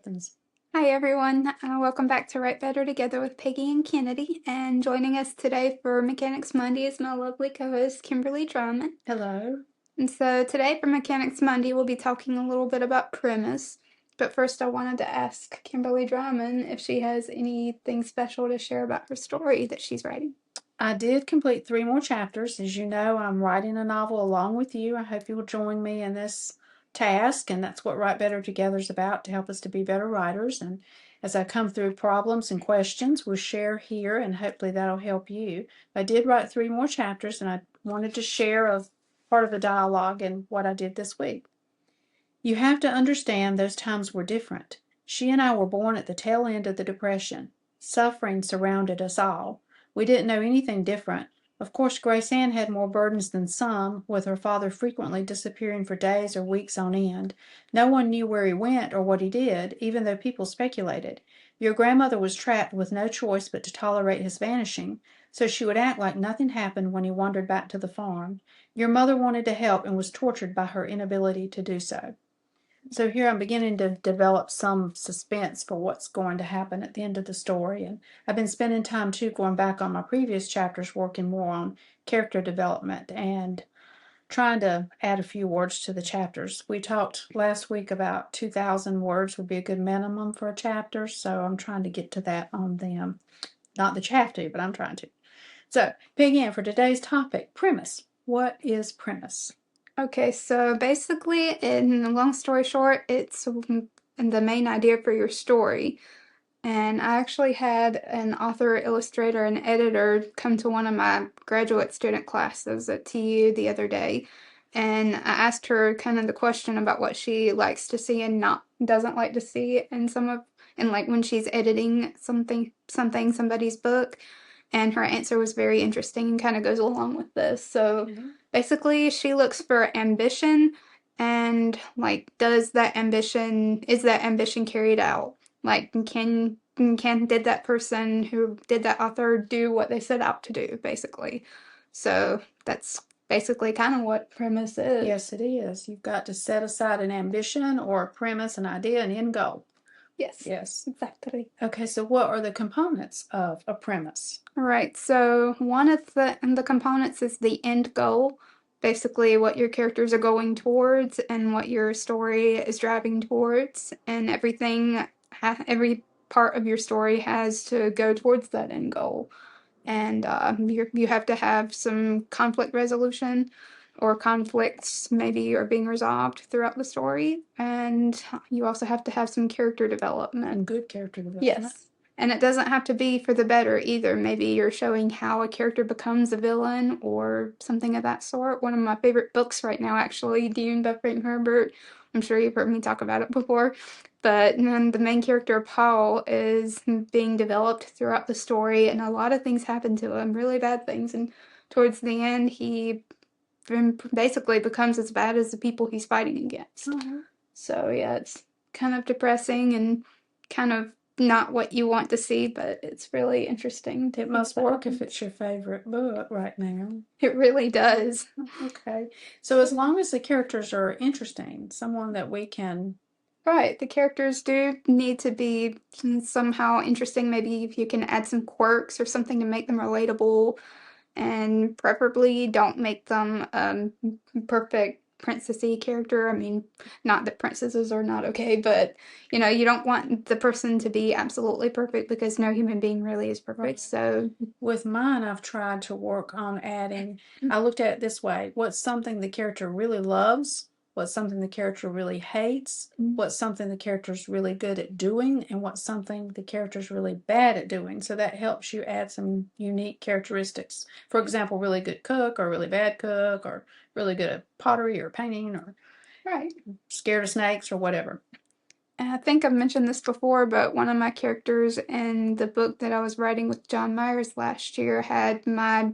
Something's. Hi everyone, welcome back to Write Better Together with Peggy and Kennedy. And joining us today for Mechanics Monday is my lovely co-host Kimberly Drummond. Hello. And so today for Mechanics Monday we'll be talking a little bit about premise. But first I wanted to ask Kimberly Drummond if she has anything special to share about her story that she's writing. I did complete 3 more chapters. As you know, I'm writing a novel along with you. I hope you will join me in this task, and that's what Write Better Together is about, to help us to be better writers. And as I come through problems and questions, we'll share here, and hopefully that'll help you. I did write 3 more chapters, and I wanted to share a part of the dialogue and what I did this week. You have to understand those times were different. She and I were born at the tail end of the Depression. Suffering surrounded us all. We didn't know anything different. Of course, Grace Ann had more burdens than some, with her father frequently disappearing for days or weeks on end. No one knew where he went or what he did, even though people speculated. Your grandmother was trapped with no choice but to tolerate his vanishing, so she would act like nothing happened when he wandered back to the farm. Your mother wanted to help and was tortured by her inability to do so. So here I'm beginning to develop some suspense for what's going to happen at the end of the story. And I've been spending time too going back on my previous chapters, working more on character development and trying to add a few words to the chapters. We talked last week about 2,000 words would be a good minimum for a chapter, so I'm trying to get to that on them. Not that you have to, but I'm trying to. So, again, for today's topic, premise. What is premise? Okay, so basically, in a long story short, it's the main idea for your story. And I actually had an author, illustrator, and editor come to one of my graduate student classes at TU the other day. And I asked her kind of the question about what she likes to see and not doesn't like to see in like when she's editing somebody's book. And her answer was very interesting and kind of goes along with this. So basically, she looks for ambition and like, is that ambition carried out? Like, did that person who did that author do what they set out to do, basically? So that's basically kind of what premise is. Yes, it is. You've got to set aside an ambition or a premise, an idea, an end goal. Yes. Yes. Exactly. Okay, so what are the components of a premise? All right. So one of the components is the end goal, basically what your characters are going towards and what your story is driving towards, and every part of your story has to go towards that end goal. And you have to have some conflict resolution, or conflicts maybe are being resolved throughout the story, and you also have to have some character development. And good character development. Yes. And it doesn't have to be for the better either. Maybe you're showing how a character becomes a villain or something of that sort. One of my favorite books right now, actually, Dune by Frank Herbert. I'm sure you've heard me talk about it before. But then the main character, Paul, is being developed throughout the story, and a lot of things happen to him, really bad things. And towards the end, he basically becomes as bad as the people he's fighting against. So, yeah, it's kind of depressing and kind of not what you want to see, but it's really interesting. It must work if it's your favorite book right now. It really does. Okay. So as long as the characters are interesting, someone that we can. Right, the characters do need to be somehow interesting. Maybe if you can add some quirks or something to make them relatable, and preferably don't make them perfect princessy character. I mean, not that princesses are not okay, but you don't want the person to be absolutely perfect, because no human being really is perfect. Right. So With mine, I've tried to work on adding, I looked at it this way: what's something the character really loves, what's something the character really hates, what's something the character's really good at doing, and what's something the character's really bad at doing. So that helps you add some unique characteristics. For example, really good cook or really bad cook, or really good at pottery or painting, or right. scared of snakes or whatever. And I think I've mentioned this before, but one of my characters in the book that I was writing with John Myers last year had my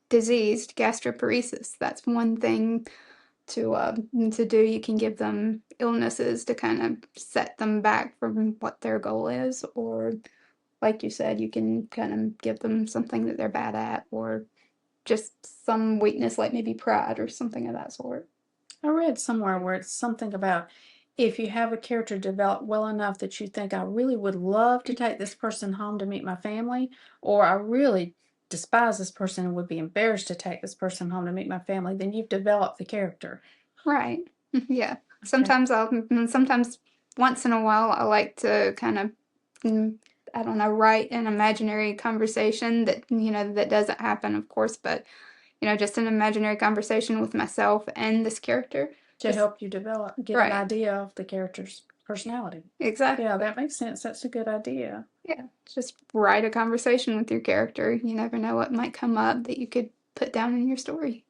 diseased gastroparesis. That's one thing to do. You can give them illnesses to kind of set them back from what their goal is, or like you said, you can kind of give them something that they're bad at, or just some weakness like maybe pride or something of that sort. I read somewhere where it's something about if you have a character developed well enough that you think I really would love to take this person home to meet my family, or I really despise this person and would be embarrassed to take this person home to meet my family, then you've developed the character. Right. Yeah. Okay. Sometimes once in a while I like to kind of I don't know, write an imaginary conversation that that doesn't happen, of course, but just an imaginary conversation with myself and this character. To Just help you get an right. idea of the character's personality. Yeah, Exactly. that makes sense. That's a good idea. Yeah. Just write a conversation with your character. You never know what might come up that you could put down in your story.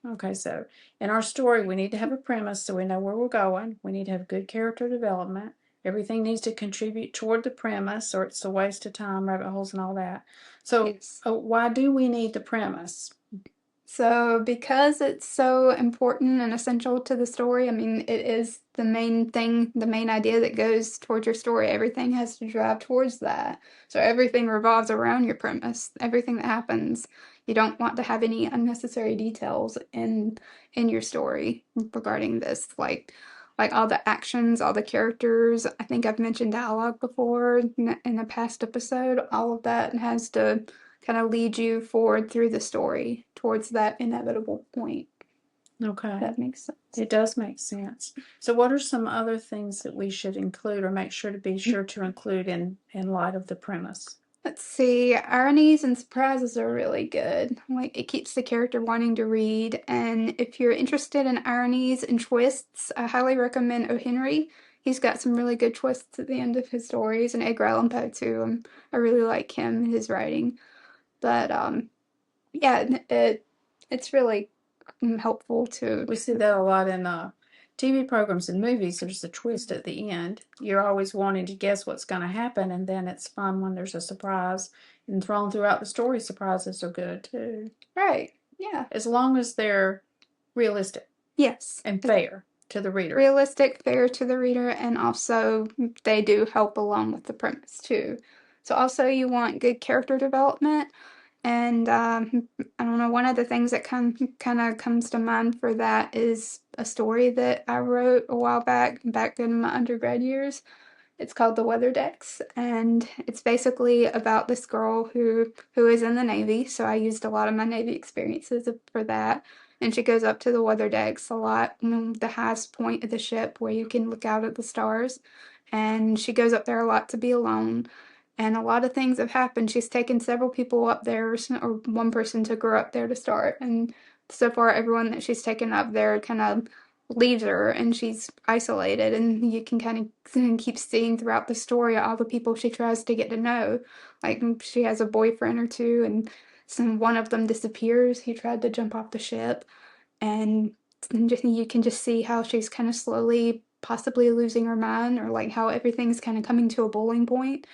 Okay, so in our story, we need to have a premise so we know where we're going. We need to have good character development. Everything needs to contribute toward the premise, or it's a waste of time, rabbit holes, and all that. So, Yes. why do we need the premise? So, because it's so important and essential to the story, I mean, it is the main thing, the main idea that goes towards your story. Everything has to drive towards that. So, everything revolves around your premise. Everything that happens, you don't want to have any unnecessary details in your story regarding this, like all the actions, all the characters. I think I've mentioned dialogue before in a past episode. All of that has to kind of lead you forward through the story towards that inevitable point. Okay, That makes sense. it does make sense. So, what are some other things that we should include or make sure to include in light of the premise? Let's see. Ironies and surprises are really good. Like, it keeps the character wanting to read. And if you're interested in ironies and twists, I highly recommend O. Henry. He's got some really good twists at the end of his stories, and Edgar Allan Poe too. I really like him and his writing. But yeah, it's really helpful to. We see that a lot in TV programs and movies. There's a twist at the end. You're always wanting to guess what's going to happen, and then it's fun when there's a surprise. And thrown throughout the story, surprises are good too. Right. Yeah. As long as they're realistic Yes. and fair to the reader. Realistic, fair to the reader, and also they do help along with the premise too. So also you want good character development, and I don't know. One of the things that kind of comes to mind for that is a story that I wrote a while back in my undergrad years. It's called The Weather Decks, and it's basically about this girl who is in the Navy. So I used a lot of my Navy experiences for that. And she goes up to the weather decks a lot, the highest point of the ship where you can look out at the stars. And she goes up there a lot to be alone. And a lot of things have happened. She's taken several people up there, or one person took her up there to start. And so far, everyone that she's taken up there kind of leaves her and she's isolated, and you can kind of keep seeing throughout the story all the people she tries to get to know. Like, she has a boyfriend or two, and one of them disappears. He tried to jump off the ship, and you can just see how she's kind of slowly possibly losing her mind, or like how everything's kind of coming to a boiling point.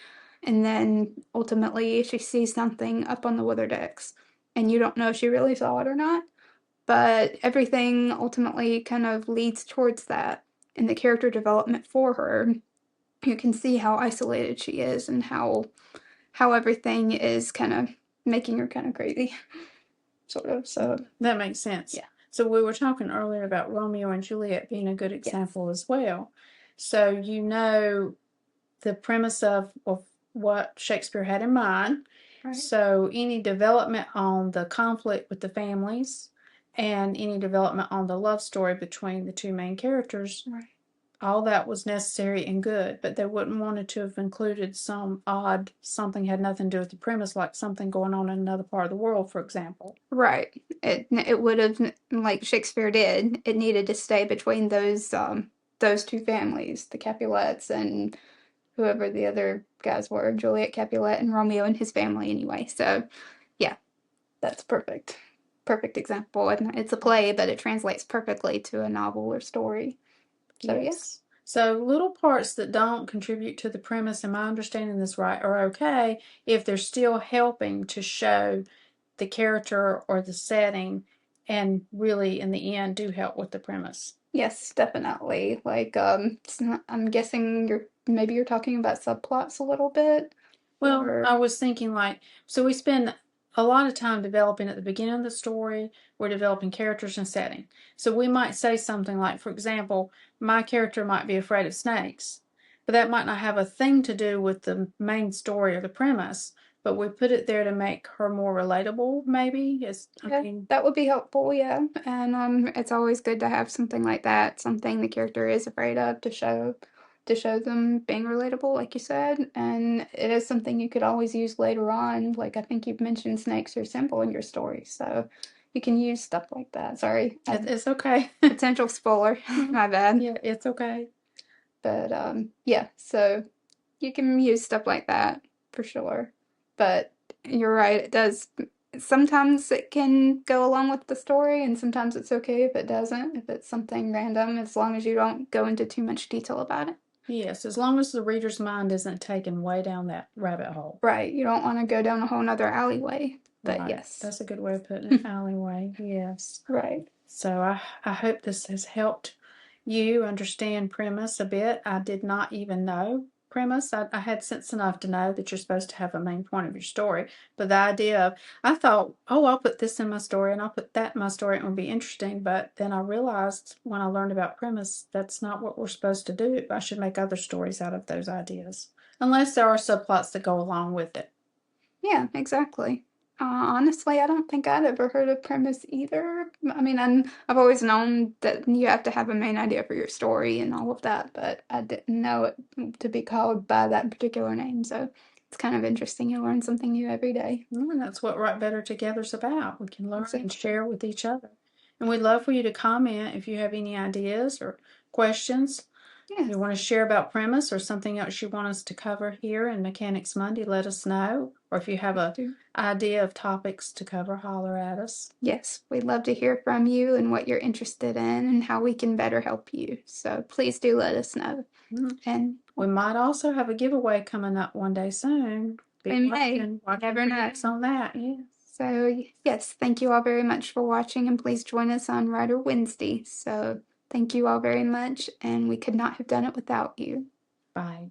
And then ultimately she sees something up on the weather decks, and you don't know if she really saw it or not, but everything ultimately kind of leads towards that. In the character development for her, you can see how isolated she is and how everything is kind of making her kind of crazy, sort of. So That makes sense. yeah. So we were talking earlier about Romeo and Juliet being a good Yes. example as well. So you know the premise of what Shakespeare had in mind. Right. So any development on the conflict with the families and any development on the love story between the two main characters, Right. all that was necessary and good, but they wouldn't wanted to have included some odd something had nothing to do with the premise, like something going on in another part of the world, for example. Right. It would have, like Shakespeare did. It needed to stay between those two families, the Capulets and whoever the other guys were, Juliet Capulet and Romeo and his family anyway. So, yeah, that's perfect. Perfect example. And it's a play, but it translates perfectly to a novel or story. So, yeah. Yes. So little parts that don't contribute to the premise, am I understanding this right, are okay if they're still helping to show the character or the setting and really in the end do help with the premise. Yes, definitely. Like, I'm guessing you're talking about subplots a little bit, Well, or I was thinking like, so we spend a lot of time developing at the beginning of the story. We're developing characters and setting. So we might say something like, for example, my character might be afraid of snakes, but that might not have a thing to do with the main story or the premise. But we put it there to make her more relatable, maybe. Yeah, that would be helpful, yeah. And it's always good to have something like that, something the character is afraid of to show them being relatable, like you said. And it is something you could always use later on. Like I think you've mentioned snakes are simple in your story, so you can use stuff like that. Sorry, it's okay. potential spoiler. My bad. Yeah, it's okay. But yeah, so you can use stuff like that for sure. But you're right, it does. Sometimes it can go along with the story, and sometimes it's okay if it doesn't, if it's something random, as long as you don't go into too much detail about it. Yes, as long as the reader's mind isn't taken way down that rabbit hole. Right, you don't want to go down a whole nother alleyway. But Right. yes. That's a good way of putting it. Alleyway. Yes. Right. So I hope this has helped you understand premise a bit. I did not even know premise. I had sense enough to know that you're supposed to have a main point of your story. But the idea of, I thought, oh, I'll put this in my story and I'll put that in my story. It will be interesting. But then I realized when I learned about premise, that's not what we're supposed to do. I should make other stories out of those ideas. Unless there are subplots that go along with it. Yeah, exactly. Honestly, I don't think I'd ever heard of premise either. I mean, I've always known that you have to have a main idea for your story and all of that, but I didn't know it to be called by that particular name. So it's kind of interesting. You learn something new every day. And that's what Write Better Together's about. We can learn and Exactly. share with each other. And we'd love for you to comment if you have any ideas or questions. If Yes. you want to share about premise or something else you want us to cover here in Mechanics Monday, let us know. Or if you have a idea of topics to cover, holler at us. Yes, we'd love to hear from you and what you're interested in and how we can better help you. So please do let us know. And we might also have a giveaway coming up one day soon. We may. Never know. On that, yeah. So, yes, thank you all very much for watching, and please join us on Writer Wednesday. So, thank you all very much, and we could not have done it without you. Bye.